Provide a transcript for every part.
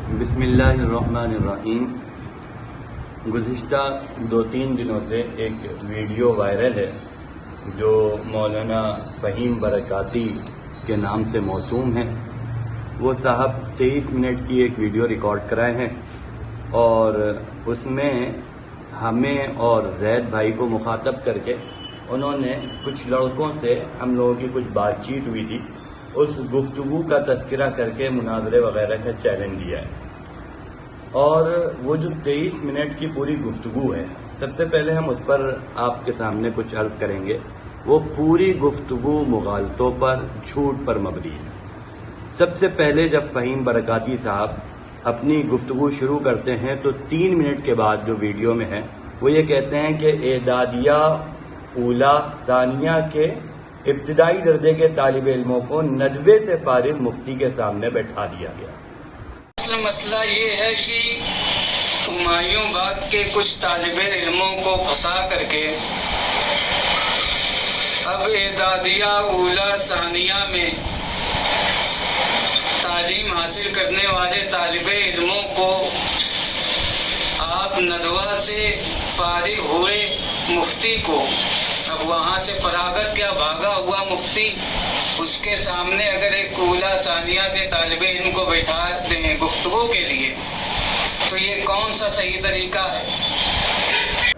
بسم اللہ الرحمن الرحیم۔ گزشتہ 2-3 دنوں سے ایک ویڈیو وائرل ہے جو مولانا فہیم برکاتی کے نام سے موسوم ہے۔ وہ صاحب 23 منٹ کی ایک ویڈیو ریکارڈ کرائے ہیں اور اس میں ہمیں اور زید بھائی کو مخاطب کر کے انہوں نے کچھ لڑکوں سے ہم لوگوں کی کچھ بات چیت ہوئی تھی، اس گفتگو کا تذکرہ کر کے مناظرے وغیرہ کا چیلنج دیا ہے۔ اور وہ جو 23 منٹ کی پوری گفتگو ہے، سب سے پہلے ہم اس پر آپ کے سامنے کچھ عرض کریں گے۔ وہ پوری گفتگو مغالطوں پر، جھوٹ پر مبنی ہے۔ سب سے پہلے جب فہیم برکاتی صاحب اپنی گفتگو شروع کرتے ہیں تو 3 منٹ کے بعد جو ویڈیو میں ہے وہ یہ کہتے ہیں کہ اعدادیہ اولا ثانیہ کے ابتدائی درجے کے طالب علموں کو ندوے سے فارغ مفتی کے سامنے بیٹھا دیا گیا۔ مسئلہ یہ ہے کہ ہمایوں باغ کے کچھ طالب علموں کو پھنسا کر کے اب اعدادیہ اولا ثانیہ میں تعلیم حاصل کرنے والے طالب علموں کو آپ ندوہ سے فارغ ہوئے مفتی کو، اب وہاں سے فراغت کیا بھاگا ہوا مفتی، اس کے سامنے اگر ایک اولا ثانیہ کے طالب علم کو بیٹھا دیں گفتگو کے لیے تو یہ کون سا صحیح طریقہ ہے؟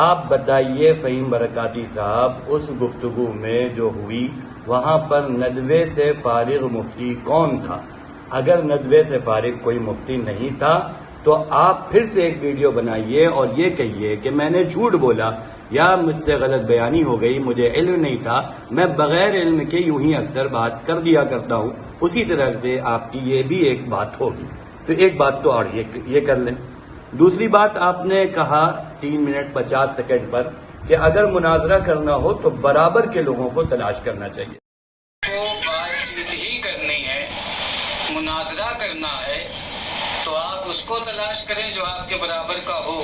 آپ بتائیے فہیم برکاتی صاحب، اس گفتگو میں جو ہوئی وہاں پر ندوے سے فارغ مفتی کون تھا؟ اگر ندوے سے فارغ کوئی مفتی نہیں تھا تو آپ پھر سے ایک ویڈیو بنائیے اور یہ کہیے کہ میں نے جھوٹ بولا یا مجھ سے غلط بیانی ہو گئی، مجھے علم نہیں تھا، میں بغیر علم کے یوں ہی اکثر بات کر دیا کرتا ہوں۔ اسی طرح سے آپ کی یہ بھی ایک بات ہوگی، تو ایک بات تو اور یہ کر لیں۔ دوسری بات آپ نے کہا 3 منٹ 50 سیکنڈ پر کہ اگر مناظرہ کرنا ہو تو برابر کے لوگوں کو تلاش کرنا چاہیے۔ کو بات چیت ہی کرنی ہے، مناظرہ کرنا ہے تو آپ اس کو تلاش کریں جو آپ کے برابر کا ہو۔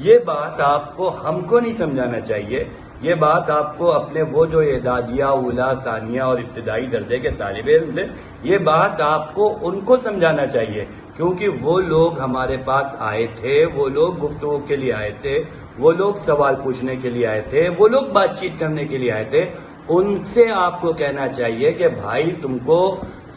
یہ بات آپ کو ہم کو نہیں سمجھانا چاہیے، یہ بات آپ کو اپنے وہ جو اعدادیہ اولا ثانیہ اور ابتدائی درجے کے طالب علم تھے، یہ بات آپ کو ان کو سمجھانا چاہیے، کیونکہ وہ لوگ ہمارے پاس آئے تھے، وہ لوگ گفتگو کے لیے آئے تھے، وہ لوگ سوال پوچھنے کے لیے آئے تھے، وہ لوگ بات چیت کرنے کے لیے آئے تھے۔ ان سے آپ کو کہنا چاہیے کہ بھائی تم کو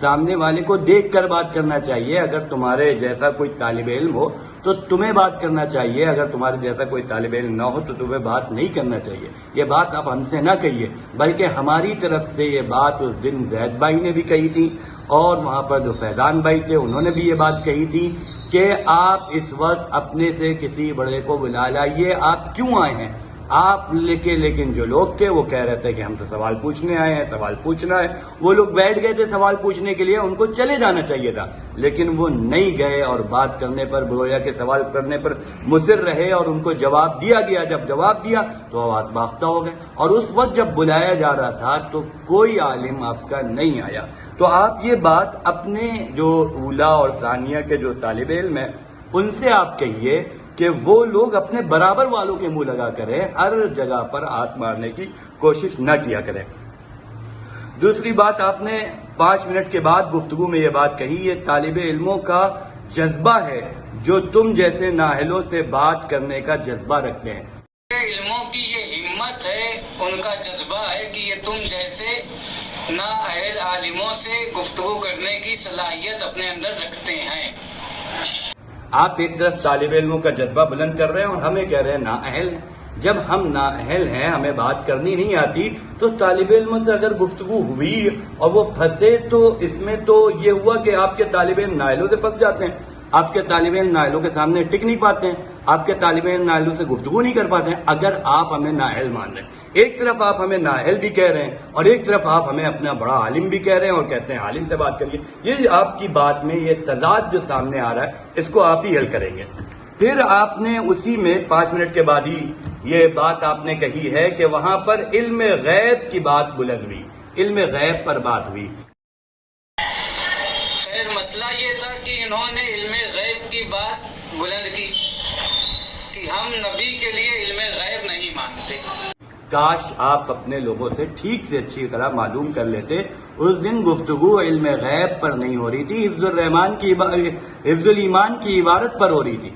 سامنے والے کو دیکھ کر بات کرنا چاہیے۔ اگر تمہارے جیسا کوئی طالب علم ہو تو تمہیں بات کرنا چاہیے، اگر تمہارے جیسا کوئی طالب علم نہ ہو تو تمہیں بات نہیں کرنا چاہیے۔ یہ بات آپ ہم سے نہ کہیے، بلکہ ہماری طرف سے یہ بات اس دن زید بھائی نے بھی کہی تھی اور وہاں پر جو فیضان بھائی تھے انہوں نے بھی یہ بات کہی تھی کہ آپ اس وقت اپنے سے کسی بڑے کو بلا لائیے، آپ کیوں آئے ہیں؟ آپ لیکن جو لوگ تھے وہ کہہ رہے تھے کہ ہم تو سوال پوچھنے آئے ہیں، سوال پوچھنا ہے۔ وہ لوگ بیٹھ گئے تھے سوال پوچھنے کے لیے، ان کو چلے جانا چاہیے تھا، لیکن وہ نہیں گئے اور بات کرنے پر، گویا کے سوال کرنے پر مصر رہے اور ان کو جواب دیا گیا۔ جب جواب دیا تو آواز باختہ ہو گئے، اور اس وقت جب بلایا جا رہا تھا تو کوئی عالم آپ کا نہیں آیا۔ تو آپ یہ بات اپنے جو اولا اور ثانیہ کے جو طالب علم ہیں ان سے آپ کہیے کہ وہ لوگ اپنے برابر والوں کے منہ لگا کریں، ہر جگہ پر ہاتھ مارنے کی کوشش نہ کیا کریں۔ دوسری بات، آپ نے 5 منٹ کے بعد گفتگو میں یہ بات کہی، یہ طالب علموں کا جذبہ ہے جو تم جیسے نااہلوں سے بات کرنے کا جذبہ رکھتے ہیں۔ علموں کی یہ ہمت ہے، ان کا جذبہ ہے کہ یہ تم جیسے نااہل عالموں سے گفتگو کرنے کی صلاحیت اپنے اندر رکھتے ہیں۔ آپ ایک طرف طالب علموں کا جذبہ بلند کر رہے ہیں اور ہمیں کہہ رہے ہیں نااہل ہیں۔ جب ہم نااہل ہیں، ہمیں بات کرنی نہیں آتی، تو طالب علموں سے اگر گفتگو ہوئی اور وہ پھنسے تو اس میں تو یہ ہوا کہ آپ کے طالب علم نااہلوں سے پھنس جاتے ہیں، آپ کے طالب علم نااہلوں کے سامنے ٹک نہیں پاتے ہیں، آپ کے طالب علم نااہلوں سے گفتگو نہیں کر پاتے ہیں۔ اگر آپ ہمیں نااہل مان رہے ہیں، ایک طرف آپ ہمیں نااہل بھی کہہ رہے ہیں اور ایک طرف آپ ہمیں اپنا بڑا عالم بھی کہہ رہے ہیں اور کہتے ہیں عالم سے بات کریے، یہ آپ کی بات میں یہ تضاد جو سامنے آ رہا ہے اس کو آپ ہی حل کریں گے۔ پھر آپ نے اسی میں 5 منٹ کے بعد ہی یہ بات آپ نے کہی ہے کہ وہاں پر علم غیب کی بات بلند ہوئی، علم غیب پر بات ہوئی۔ خیر مسئلہ یہ تھا کہ انہوں نے علم غیب کی بات بلند کی کہ ہم نبی کے لیے علم غیب نہیں مانتے۔ کاش آپ اپنے لوگوں سے ٹھیک سے اچھی طرح معلوم کر لیتے. اس دن گفتگو علم غیب پر نہیں ہو رہی تھی، حفظ الایمان کی عبارت پر ہو رہی تھی.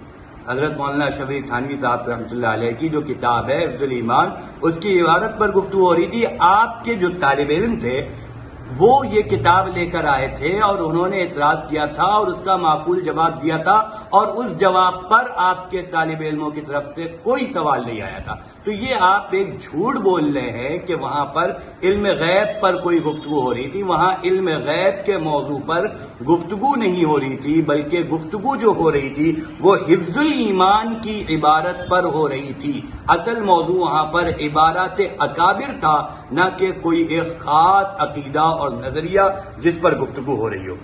حضرت مولانا شفیع تھانوی صاحب رحمۃ اللہ علیہ کی جو کتاب ہے حفظ الایمان، اس کی عبارت پر گفتگو ہو رہی تھی. آپ کے جو طالب علم تھے وہ یہ کتاب لے کر آئے تھے اور انہوں نے اعتراض کیا تھا اور اس کا معقول جواب دیا تھا، اور اس جواب پر آپ کے طالب علموں کی طرف سے کوئی سوال نہیں آیا تھا. تو یہ آپ ایک جھوٹ بول رہے ہیں کہ وہاں پر علم غیب پر کوئی گفتگو ہو رہی تھی. وہاں علم غیب کے موضوع پر گفتگو نہیں ہو رہی تھی، بلکہ گفتگو جو ہو رہی تھی وہ حفظ الایمان کی عبارت پر ہو رہی تھی. اصل موضوع وہاں پر عبارات اکابر تھا، نہ کہ کوئی ایک خاص عقیدہ اور نظریہ جس پر گفتگو ہو رہی ہو.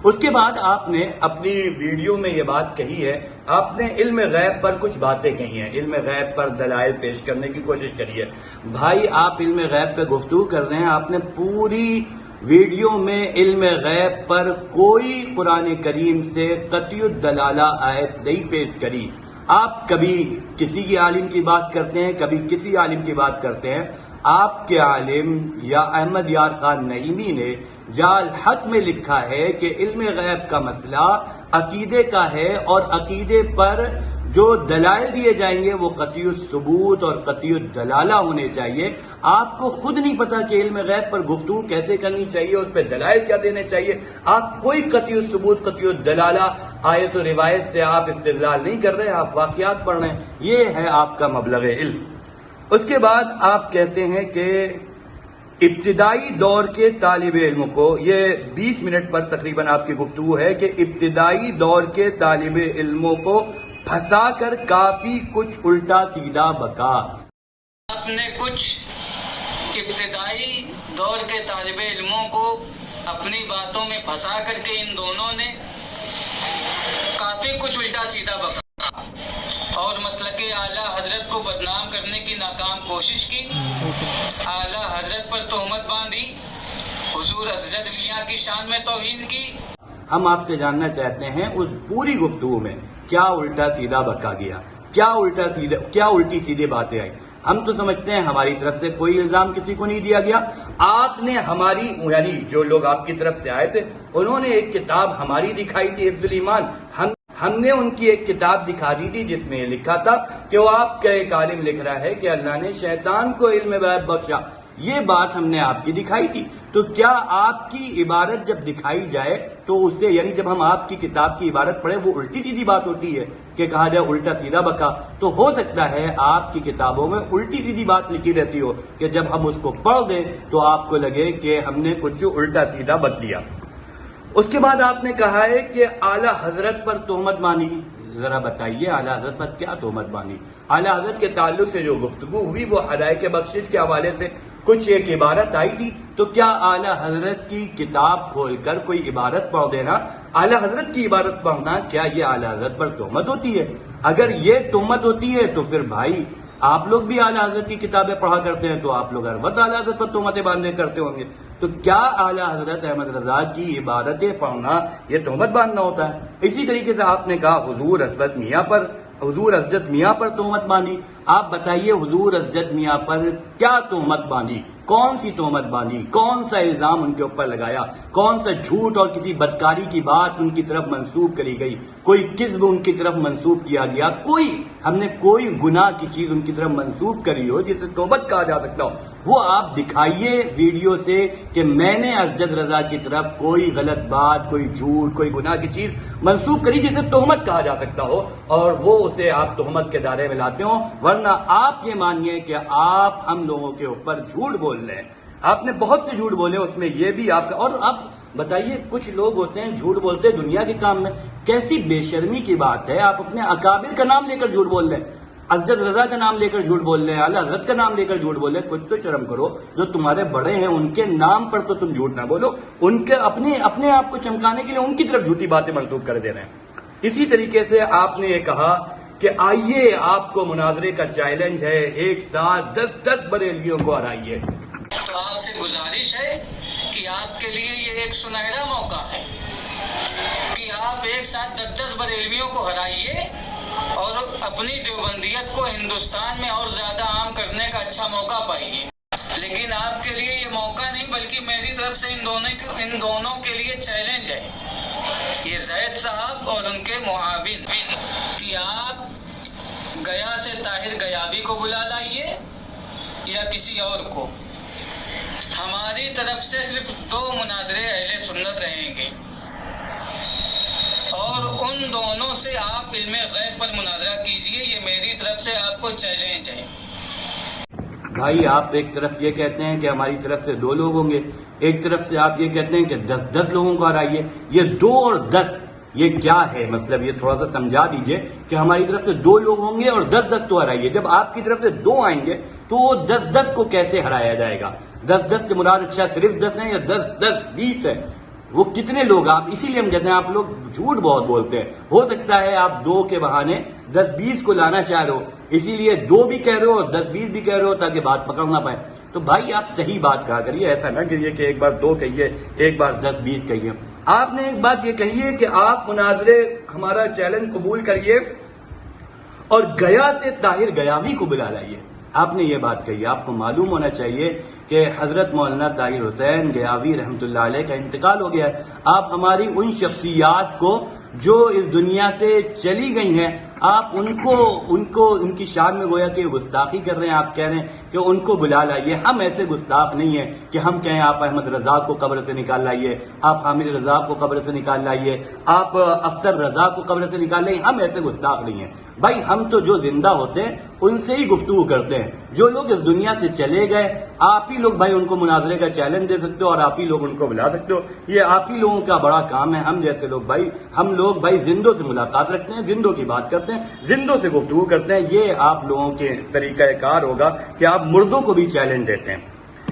اس کے بعد آپ نے اپنی ویڈیو میں یہ بات کہی ہے، آپ نے علم غیب پر کچھ باتیں کہی ہیں، علم غیب پر دلائل پیش کرنے کی کوشش کری ہے. بھائی آپ علم غیب پہ گفتگو کر رہے ہیں، آپ نے پوری ویڈیو میں علم غیب پر کوئی قرآن کریم سے قطعی الدلالہ آیت نہیں پیش کری. آپ کبھی کسی کی عالم کی بات کرتے ہیں، کبھی کسی عالم کی بات کرتے ہیں. آپ کے عالم یا احمد یار خان نعیمی نے جال حق میں لکھا ہے کہ علم غیب کا مسئلہ عقیدے کا ہے، اور عقیدے پر جو دلائل دیے جائیں گے وہ قطعی الثبوت اور قطعی الدلالہ ہونے چاہیے. آپ کو خود نہیں پتا کہ علم غیب پر گفتگو کیسے کرنی چاہیے، اس پہ دلائل کیا دینے چاہیے. آپ کوئی قطعی الثبوت قطعی الدلالہ آیت و روایت سے آپ استدلال نہیں کر رہے، آپ واقعات پڑھ رہے ہیں. یہ ہے آپ کا مبلغ علم. اس کے بعد آپ کہتے ہیں کہ ابتدائی دور کے طالب علموں کو، یہ 20 منٹ پر تقریباً آپ کی گفتگو ہے کہ ابتدائی دور کے طالب علموں کو پھنسا کر کافی کچھ الٹا سیدھا بکا. آپ نے کچھ ابتدائی دور کے طالب علموں کو اپنی باتوں میں پھنسا کر کے ان دونوں نے کافی کچھ الٹا سیدھا بکا اور مسلک اعلیٰ حضرت کو بدنام کرنے کی ناکام کوشش کی. اعلیٰ حضرت پر تہمت باندھی، حضور حضرت میاں کی شان میں توہین کی. ہم آپ سے جاننا چاہتے ہیں اس پوری گفتگو میں کیا الٹا سیدھا بکا گیا، کیا الٹی سیدھی باتیں آئی. ہم تو سمجھتے ہیں ہماری طرف سے کوئی الزام کسی کو نہیں دیا گیا. آپ نے ہماری، یعنی جو لوگ آپ کی طرف سے آئے تھے انہوں نے ایک کتاب ہماری دکھائی تھی حفظ الایمان. ہم نے ان کی ایک کتاب دکھا دی تھی جس میں یہ لکھا تھا کہ وہ آپ کا ایک عالم لکھ رہا ہے کہ اللہ نے شیطان کو علم غیب بخشا. یہ بات ہم نے آپ کی دکھائی تھی. تو کیا آپ کی عبارت جب دکھائی جائے تو اس سے، یعنی جب ہم آپ کی کتاب کی عبارت پڑھیں وہ الٹی سیدھی بات ہوتی ہے کہ کہا جائے الٹا سیدھا بکا؟ تو ہو سکتا ہے آپ کی کتابوں میں الٹی سیدھی بات لکھی رہتی ہو کہ جب ہم اس کو پڑھ دیں تو آپ کو لگے کہ ہم نے کچھ الٹا سیدھا بک دیا. اس کے بعد آپ نے کہا ہے کہ اعلیٰ حضرت پر تہمت باندھی. ذرا بتائیے اعلیٰ حضرت پر کیا تہمت باندھی؟ اعلیٰ حضرت کے تعلق سے جو گفتگو ہوئی وہ ادائے کے بخشش کے حوالے سے کچھ ایک عبارت آئی تھی. تو کیا اعلیٰ حضرت کی کتاب کھول کر کوئی عبارت پڑھ دینا، اعلیٰ حضرت کی عبارت پڑھنا، کیا یہ اعلیٰ حضرت پر تہمت ہوتی ہے؟ اگر یہ تہمت ہوتی ہے تو پھر بھائی آپ لوگ بھی اعلیٰ حضرت کی کتابیں پڑھا کرتے ہیں تو آپ لوگ ہر وقت اعلیٰ حضرت پر تہمتیں باندھنے کرتے ہوں گے. تو کیا اعلیٰ حضرت احمد رضا کی عبارتیں پڑھنا یہ تہمت باندھنا ہوتا ہے؟ اسی طریقے سے آپ نے کہا حضور حضرت میاں پر تہمت باندھی. آپ بتائیے حضور حضرت میاں پر کیا تہمت باندھی؟ کون سی تہمت باندھی؟ کون سا الزام ان کے اوپر لگایا؟ کون سا جھوٹ اور کسی بدکاری کی بات ان کی طرف منسوب کری گئی؟ کوئی کذب ان کی طرف منسوب کیا گیا؟ ہم نے کوئی گناہ کی چیز ان کی طرف منسوب کری ہو جسے توبت کہا جا سکتا ہو، وہ آپ دکھائیے ویڈیو سے کہ میں نے اسجد رضا کی طرف کوئی غلط بات، کوئی جھوٹ، کوئی گناہ کی چیز منسوب کری جسے تہمت کہا جا سکتا ہو، اور وہ اسے آپ تہمت کے دائرے میں لاتے ہو. ورنہ آپ یہ مانیے کہ آپ ہم لوگوں کے اوپر جھوٹ بول رہے ہیں. آپ نے بہت سے جھوٹ بولے، اس میں یہ بھی آپ کا. اور آپ بتائیے کچھ لوگ ہوتے ہیں جھوٹ بولتے دنیا کے کام میں، کیسی بے شرمی کی بات ہے. آپ اپنے اکابر کا نام لے کر جھوٹ بول رہے ہیں، اسجد رضا کا نام لے کر جھوٹ بول رہے ہیں، اعلیٰ حضرت کا نام لے کر جھوٹ بول رہے ہیں. کچھ تو شرم کرو. جو تمہارے بڑے ہیں ان کے نام پر تو تم جھوٹ نہ بولو، ان کے اپنے آپ کو چمکانے کے لیے ان کی طرف جھوٹی باتیں منسوخ کر دے رہے ہیں. اسی طریقے سے آپ نے یہ کہا کہ آئیے آپ کو مناظرے کا چیلنج ہے، ایک ساتھ 10 بریلویوں کو ہرائیے. تو آپ سے گزارش ہے کہ آپ کے لیے یہ ایک سنہرا موقع ہے کہ آپ ایک ساتھ 10 بریلویوں کو ہرائیے اور اپنی دیوبندیت کو ہندوستان میں اور زیادہ عام کرنے کا اچھا موقع پائیے. لیکن آپ کے لیے یہ موقع نہیں بلکہ میری طرف سے ان دونوں کے لیے چیلنج ہے، یہ زید صاحب اور ان کے معاون، کہ آپ گیا سے طاہر گیاوی کو بلا لائیے یا کسی اور کو. ہماری طرف سے صرف 2 مناظرے اہل سنت رہیں گے اور ان دونوں سے آپ علم غیب پر مناظرہ کیجئے. یہ میری طرف سے آپ کو چیلنج ہے. بھائی آپ ایک طرف یہ کہتے ہیں کہ ہماری طرف سے 2 لوگ ہوں گے، ایک طرف سے آپ یہ کہتے ہیں کہ 10 لوگوں کو ہرائیے. یہ 2 اور 10 یہ کیا ہے؟ مطلب یہ تھوڑا سا سمجھا دیجئے کہ ہماری طرف سے 2 لوگ ہوں گے اور 10 تو ہرائیے. جب آپ کی طرف سے 2 آئیں گے تو وہ 10 کو کیسے ہرایا جائے گا؟ 10 سے مراد اچھا صرف 10 ہیں یا 10 20 ہے؟ وہ کتنے لوگ؟ آپ اسی لیے ہم کہتے ہیں آپ لوگ جھوٹ بہت بولتے ہیں. ہو سکتا ہے آپ 2 کے بہانے 10-20 کو لانا چاہ رہے ہو، اسی لیے 2 بھی کہہ رہے ہو اور 10-20 بھی کہہ رہے ہو تاکہ بات پکڑ نہ پائے. تو بھائی آپ صحیح بات کہا کریے، ایسا نہ کریے کہ ایک بار 2 کہیے ایک بار 10-20 کہیے. آپ نے ایک بات یہ کہی ہے کہ آپ مناظرے ہمارا چیلنج قبول کریے اور گیا سے طاہر گیاوی کو بلا لائیے. آپ نے یہ بات کہی. آپ کو معلوم ہونا چاہیے کہ حضرت مولانا طاہر حسین گیاوی رحمۃ اللہ علیہ کا انتقال ہو گیا ہے. آپ ہماری ان شخصیات کو جو اس دنیا سے چلی گئی ہیں، آپ ان کی شان میں گویا کہ گستاخی کر رہے ہیں. آپ کہہ رہے ہیں کہ ان کو بلا لائیے. ہم ایسے گستاخ نہیں ہیں کہ ہم کہیں آپ احمد رضا کو قبر سے نکال لائیے، آپ حامد رضا کو قبر سے نکال لائیے، آپ اختر رضا کو قبر سے نکال لائیے. ہم ایسے گستاخ نہیں ہیں بھائی. ہم تو جو زندہ ہوتے ہیں ان سے ہی گفتگو کرتے ہیں. جو لوگ اس دنیا سے چلے گئے آپ ہی لوگ بھائی ان کو مناظرے کا چیلنج دے سکتے ہو اور آپ ہی لوگ ان کو بلا سکتے ہو. یہ آپ ہی لوگوں کا بڑا کام ہے. ہم جیسے لوگ بھائی زندوں سے ملاقات رکھتے ہیں، زندوں کی بات کرتے ہیں، زندوں سے گفتگو کرتے ہیں. یہ آپ لوگوں کے طریقہ کار ہوگا کہ آپ مردوں کو بھی چیلنج دیتے ہیں.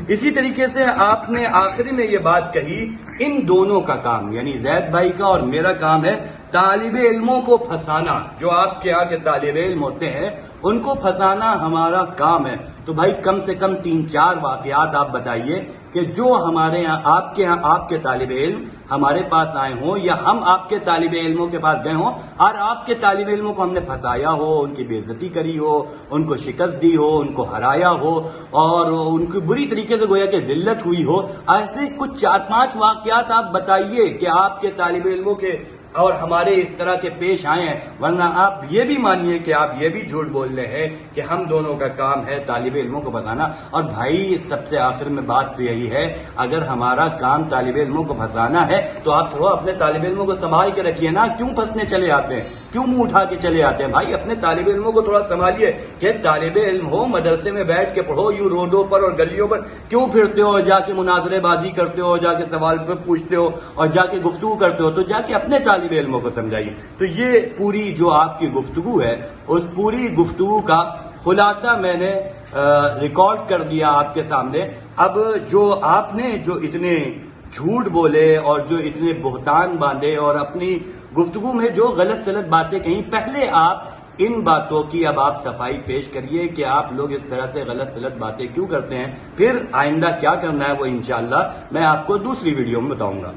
اسی طریقے سے آپ نے آخری میں یہ بات کہی، ان دونوں کا کام یعنی زید بھائی کا اور میرا کام ہے طالب علموں کو پھنسانا. جو آپ کے یہاں کے طالب علم ہوتے ہیں ان کو پھنسانا ہمارا کام ہے. تو بھائی کم سے کم 3-4 واقعات آپ بتائیے کہ جو ہمارے یہاں آپ کے طالب علم ہمارے پاس آئے ہوں یا ہم آپ کے طالب علموں کے پاس گئے ہوں اور آپ کے طالب علموں کو ہم نے پھنسایا ہو، ان کی بے عزتی کری ہو، ان کو شکست دی ہو، ان کو ہرایا ہو اور ان کی بری طریقے سے گویا کہ ذلت ہوئی ہو. ایسے کچھ 4-5 واقعات آپ بتائیے کہ آپ کے طالب علموں کے اور ہمارے اس طرح کے پیش آئے ہیں. ورنہ آپ یہ بھی مانیے کہ آپ یہ بھی جھوٹ بول رہے ہیں کہ ہم دونوں کا کام ہے طالب علموں کو پھنسانا. اور بھائی سب سے آخر میں بات تو یہی ہے، اگر ہمارا کام طالب علموں کو پھنسانا ہے تو آپ تھوڑا اپنے طالب علموں کو سنبھال کے رکھیے نا. کیوں پھنسنے چلے آتے ہیں؟ کیوں منہ اٹھا کے چلے آتے ہیں؟ بھائی اپنے طالب علموں کو تھوڑا سنبھالیے کہ طالب علم ہو، مدرسے میں بیٹھ کے پڑھو. یوں روڈوں پر اور گلیوں پر کیوں پھرتے ہو؟ جا کے مناظرے بازی کرتے ہو، جا کے سوال پہ پوچھتے ہو اور جا کے گفتگو کرتے ہو. تو جا کے اپنے طالب علموں کو سمجھائیے. تو یہ پوری جو آپ کی گفتگو ہے اس پوری گفتگو کا خلاصہ میں نے ریکارڈ کر دیا آپ کے سامنے. اب جو آپ نے جو اتنے جھوٹ بولے اور جو اتنے بہتان باندھے اور اپنی گفتگو میں جو غلط سلط باتیں کہیں، پہلے آپ ان باتوں کی اب آپ صفائی پیش کریے کہ آپ لوگ اس طرح سے غلط سلط باتیں کیوں کرتے ہیں. پھر آئندہ کیا کرنا ہے وہ انشاءاللہ میں آپ کو دوسری ویڈیو میں بتاؤں گا.